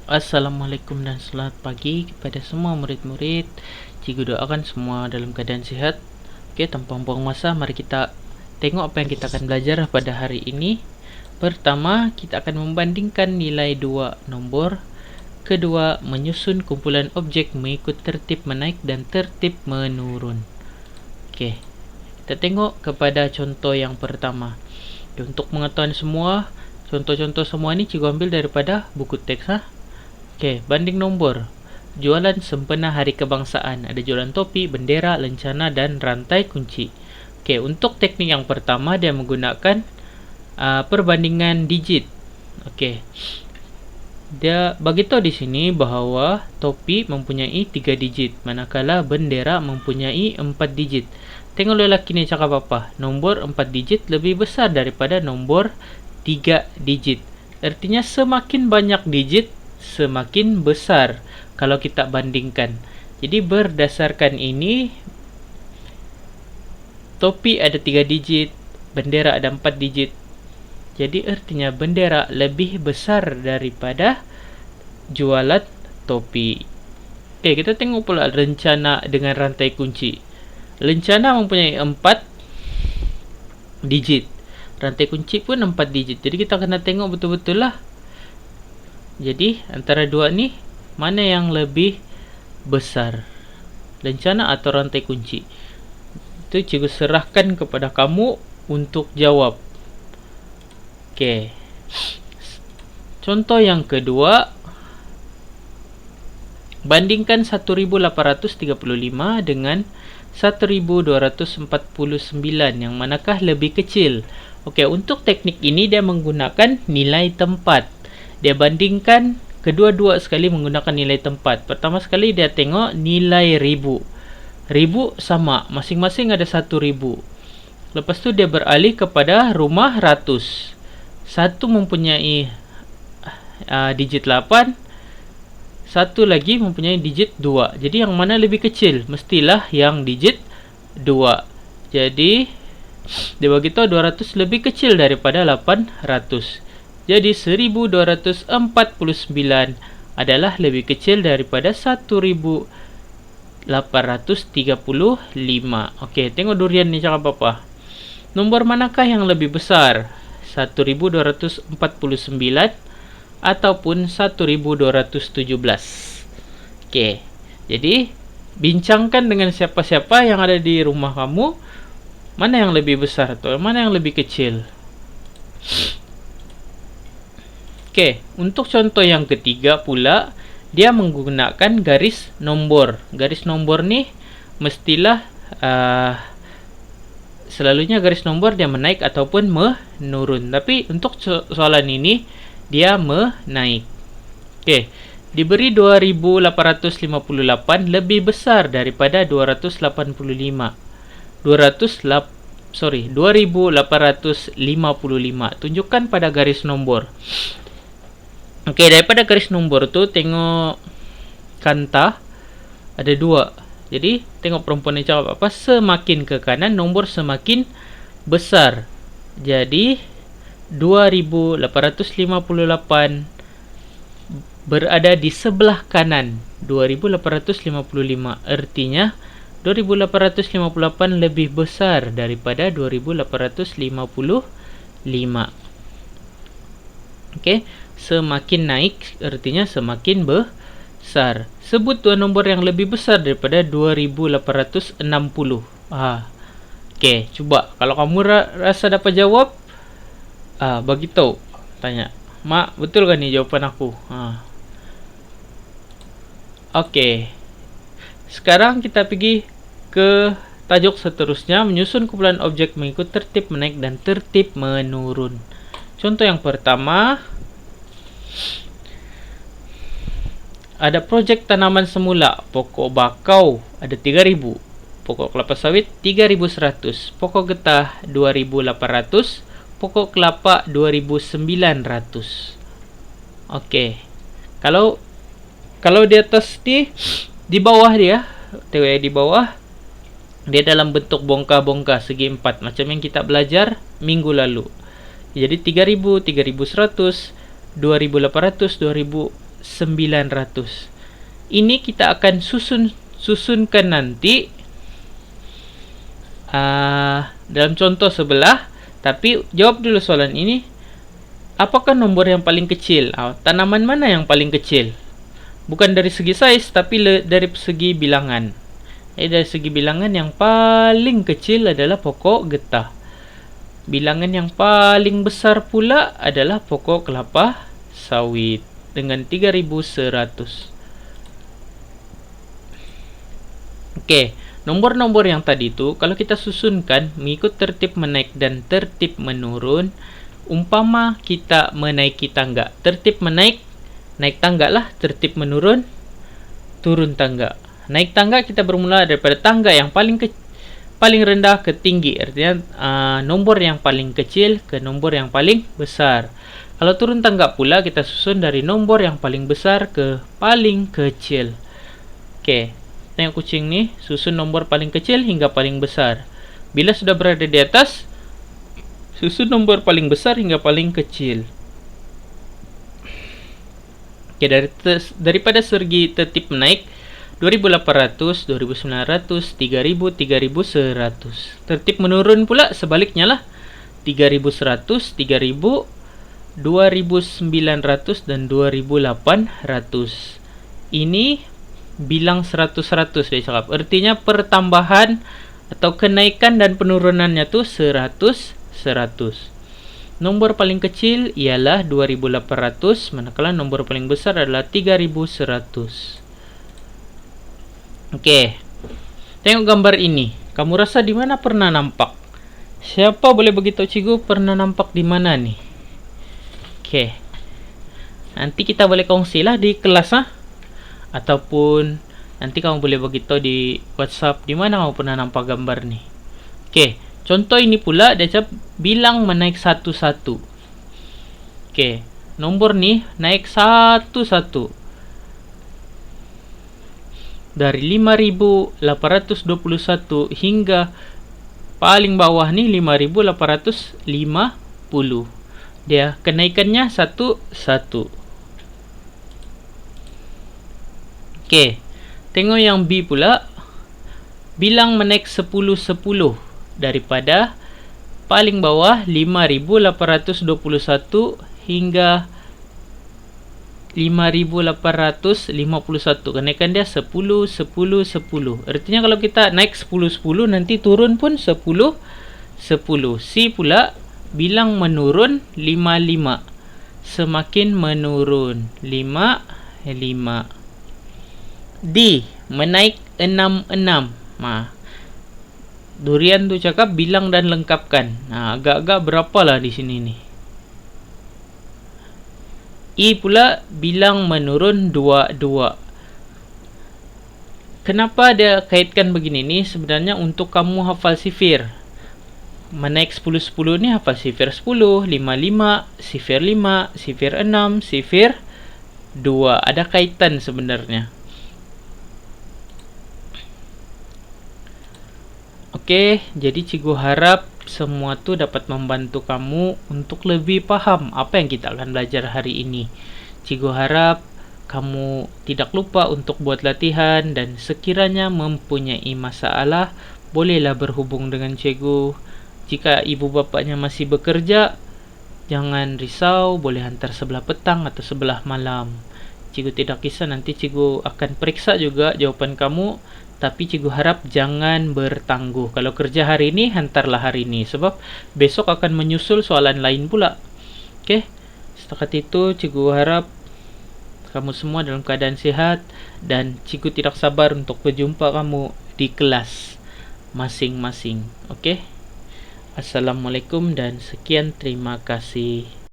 Assalamualaikum dan selamat pagi kepada semua murid-murid. Cikgu doakan semua dalam keadaan sehat. Oke, tanpa buang masa, mari kita tengok apa yang kita akan belajar pada hari ini. Pertama, kita akan membandingkan nilai dua nombor. Kedua, menyusun kumpulan objek mengikut tertib menaik dan tertib menurun. Oke, kita tengok kepada contoh yang pertama. Untuk mengetahui semua contoh-contoh semua ini cikgu ambil daripada buku teks. Oke, banding nombor. Jualan sempena Hari Kebangsaan. Ada jualan topi, bendera, lencana, dan rantai kunci. Oke, untuk teknik yang pertama dia menggunakan perbandingan digit. Oke, dia beritahu di sini bahawa topi mempunyai 3 digit, manakala bendera mempunyai 4 digit. Tengok lelaki ni cakap apa? Nombor 4 digit lebih besar daripada nombor 3 digit. Artinya semakin banyak digit, semakin besar kalau kita bandingkan. Jadi berdasarkan ini, topi ada 3 digit, bendera ada 4 digit. Jadi artinya bendera lebih besar daripada jualan topi. Oke, kita tengok pula lencana dengan rantai kunci. Lencana mempunyai 4 digit, rantai kunci pun 4 digit. Jadi kita kena tengok betul-betul lah. Jadi antara dua ni, mana yang lebih besar, lencana atau rantai kunci? Itu cikgu serahkan kepada kamu untuk jawab. Oke, contoh yang kedua, bandingkan 1835 dengan 1249, yang manakah lebih kecil? Oke, untuk teknik ini dia menggunakan nilai tempat. Dia bandingkan kedua-dua sekali menggunakan nilai tempat. Pertama sekali dia tengok nilai ribu. Ribu sama, masing-masing ada 1000. Lepas tu dia beralih kepada rumah ratus. Satu mempunyai digit 8, satu lagi mempunyai digit 2. Jadi yang mana lebih kecil? Mestilah yang digit 2. Jadi dia beritahu 200 lebih kecil daripada 800. Jadi 1249 adalah lebih kecil daripada 1835. Okey, tengok durian ni cakap apa. Nombor manakah yang lebih besar? 1249 ataupun 1217. Okey, jadi bincangkan dengan siapa-siapa yang ada di rumah kamu, mana yang lebih besar atau mana yang lebih kecil. Oke, untuk contoh yang ketiga pula, dia menggunakan garis nombor. Garis nombor ni mestilah selalunya garis nombor dia menaik ataupun menurun. Tapi untuk soalan ini dia menaik. Oke, diberi 2858 lebih besar daripada 2855. 2855. Tunjukkan pada garis nombor. Okey, daripada garis nombor tu tengok kanta ada 2. Jadi tengok perempuan ni cakap apa? Semakin ke kanan nombor semakin besar. Jadi 2858 berada di sebelah kanan 2855. Artinya 2858 lebih besar daripada 2855. Okey, semakin naik artinya semakin besar. Sebut dua nombor yang lebih besar daripada 2860. Okey, cuba kalau kamu rasa dapat jawab, bagi tahu. Tanya, "Mak, betul kan ni jawapan aku?" Okey. Sekarang kita pergi ke tajuk seterusnya, menyusun kumpulan objek mengikut tertib menaik dan tertib menurun. Contoh yang pertama, ada projek tanaman semula. Pokok bakau ada 3000, pokok kelapa sawit 3100, pokok getah 2800, pokok kelapa 2900. Okey. Kalau di atas ni, di bawah dia, tengok ya, di bawah dia dalam bentuk bongkah-bongkah segi 4 macam yang kita belajar minggu lalu. Jadi 3000, 3100, 2800, 900. Ini kita akan susunkan nanti dalam contoh sebelah. Tapi jawab dulu soalan ini. Apakah nomor yang paling kecil? Tanaman mana yang paling kecil? Bukan dari segi saiz, tapi dari segi bilangan. Dari segi bilangan yang paling kecil adalah pokok getah. Bilangan yang paling besar pula adalah pokok kelapa sawit dengan 3100. Oke, nomor-nomor yang tadi itu kalau kita susunkan mengikut tertib menaik dan tertib menurun. Umpama kita menaiki tangga, tertib menaik, naik tangga lah. Tertib menurun, turun tangga. Naik tangga kita bermula daripada tangga yang paling rendah ke tinggi. Artinya nomor yang paling kecil ke nomor yang paling besar. Kalau turun tangga pula kita susun dari nomor yang paling besar ke paling kecil. Oke, tengok kucing nih, susun nomor paling kecil hingga paling besar. Bila sudah berada di atas, susun nomor paling besar hingga paling kecil. Oke, daripada segi tertib menaik 2800, 2900, 3000, 3100. Tertib menurun pula sebaliknya lah. 3100, 3000, 2900 dan 2800. Ini bilang 100-100 dia cakap. Artinya pertambahan atau kenaikan dan penurunannya tuh 100-100. Nomor paling kecil ialah 2800, manakala nomor paling besar adalah 3100. Oke, tengok gambar ini. Kamu rasa di mana pernah nampak? Siapa boleh beritahu cikgu pernah nampak di mana nih? Oke, nanti kita boleh kongsilah di kelas ataupun nanti kamu boleh beritahu di WhatsApp di mana kamu pernah nampak gambar nih. Oke, contoh ini pula dia cakap bilang menaik satu-satu. Oke, nomor nih naik satu-satu. Dari 5821 hingga paling bawah nih 5850. Dia kenaikannya 1-1. Oke, tengok yang B pula. Bilang menaik 10-10 daripada paling bawah 5821 hingga 5851. Kenaikan dia 10-10-10. Artinya kalau kita naik 10-10 nanti turun pun 10-10. C pula bilang menurun 5-5. Semakin menurun 5-5. D menaik 6-6. Durian tu cakap bilang dan lengkapkan. Agak-agak berapalah di sini nih. I pula bilang menurun 2-2. Kenapa dia kaitkan begini nih? Sebenarnya untuk kamu hafal sifir. Menaik 10-10 ni hafal sifir 10, 5-5, sifir 5, sifir 6, sifir 2. Ada kaitan sebenarnya. Oke, jadi cikgu harap semua tu dapat membantu kamu untuk lebih paham apa yang kita akan belajar hari ini. Cikgu harap kamu tidak lupa untuk buat latihan dan sekiranya mempunyai masalah, bolehlah berhubung dengan cikgu. Jika ibu bapaknya masih bekerja, jangan risau, boleh hantar sebelah petang atau sebelah malam. Cikgu tidak kisah, nanti cikgu akan periksa juga jawapan kamu. Tapi cikgu harap jangan bertangguh. Kalau kerja hari ini, hantarlah hari ini. Sebab besok akan menyusul soalan lain pula. Oke, setakat itu cikgu harap kamu semua dalam keadaan sehat. Dan cikgu tidak sabar untuk berjumpa kamu di kelas masing-masing. Oke, Assalamualaikum dan sekian terima kasih.